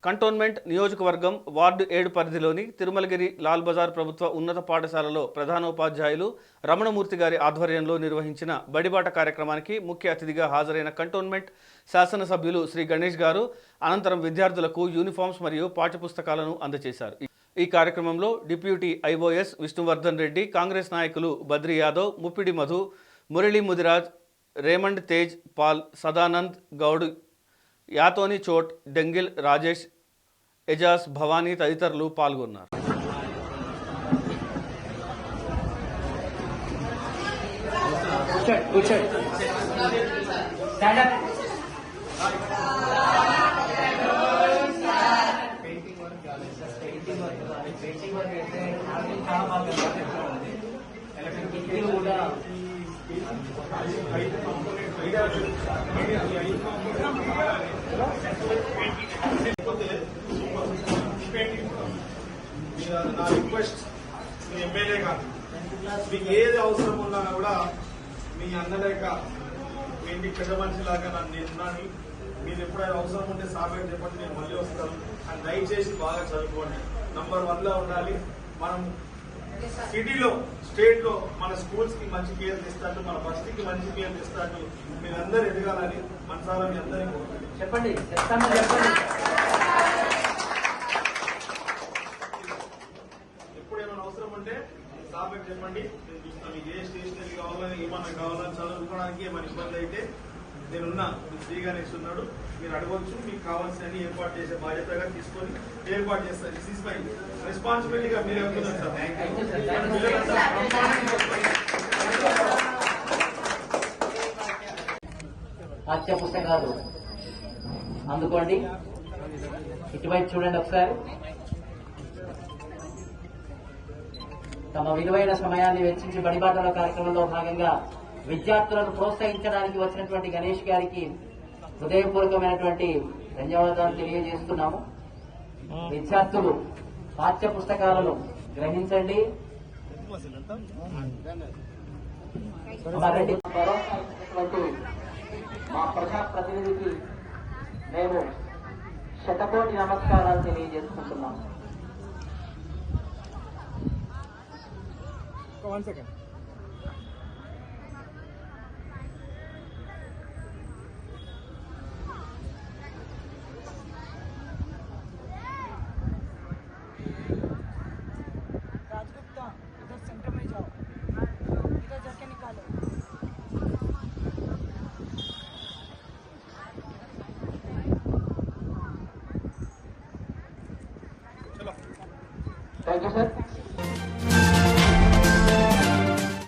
Cantonment నియోజకవర్గం ward 7 పరిధిలోని తిరుమలగిరి లాల్ బజార్ ప్రభుత్వ ఉన్నత పాఠశాలలో ప్రధానోపాధ్యాయులు రమణమూర్తి గారి ఆధ్వర్యంలో నిర్వహించిన బడిబాట కార్యక్రమానికి ముఖ్య అతిథిగా హాజరైన కంటోన్మెంట్ శాసనసభ్యులు శ్రీ గణేష్ గారు అనంతరం విద్యార్థులకు యూనిఫామ్స్ మరియు పాఠ్యపుస్తకాలను అందజేశారు. ఈ కార్యక్రమంలో డిప్యూటీ ఐఓఎస్ విష్ణువర్ధన్ రెడ్డి, కాంగ్రెస్ నాయకులు బద్రి యాదవ్, ముప్పిడి మధు, మురళీ ముదిరాజ్, రేమండ్ తేజ్ పాల్, సదానంద్ గౌడ్, యాతోని చోట్, డెంగిల్ రాజేష్, ఎజాజ్, భవానీ తదితరులు పాల్గొన్నారు. నా రిక్వెస్ట్ మీ ఎమ్మెల్యే గారు, మీకు ఏది అవసరం ఉన్నా కూడా మీ అన్నలేక మీ ఇంటికి పెద్ద మనిషిలాగా నేను ఉన్నాను. మీరు ఎప్పుడైనా అవసరం ఉంటే సాగర్ చెప్పండి, నేను మళ్ళీ వస్తాను. అని దయచేసి బాగా చదువుకోండి. నంబర్ 1లో ఉండాలి. మనం సిటీలో, స్టేట్ లో మన స్కూల్స్ కి మంచి కేర్ తెస్తాడు, మన బస్తీకి మంచి కేర్ తెస్తాడు. మీరందరూ ఎదగాలని మనసారా మీ అందరికీ చెప్పండి. ఎప్పుడేమైనా అవసరం ఉంటే సాబ్ చెప్పండి, నేను చూస్తాను. మీకు ఏ స్టేషనరీ కావాలని, ఏమన్నా కావాలని, చదువుకోవడానికి ఏమైనా ఇబ్బంది అయితే నేనున్నా. మీరు ఫ్రీగానే ఇస్తున్నాడు, మీరు అడగవచ్చు. మీకు కావాల్సిన ఏర్పాటు చేసే బాధ్యతగా తీసుకొని ఏర్పాటు చేస్తారు. దిస్ ఈస్ మై రెస్పాన్సిబిలిటీగా మీరు చెప్తున్నారు సార్. పాఠ్య పుస్తకాలు అందుకోండి. ఇటువైపు చూడండి ఒకసారి. తమ విలువైన సమయాన్ని వెచ్చించి బడిబాటల కార్యక్రమంలో భాగంగా విద్యార్థులను ప్రోత్సహించడానికి వచ్చినటువంటి గణేష్ గారికి హృదయపూర్వకమైనటువంటి ధన్యవాదాలు తెలియజేస్తున్నాము. విద్యార్థులు పాఠ్య పుస్తకాలను గ్రహించండి. మా ప్రజా ప్రతినిధికి మేము శతకోటి నమస్కారాలు తెలియజేసుకుంటున్నాము. राजगुप्ता, इधर सेंटर में जाओ, इधर जाके निकालो. Thank you sir.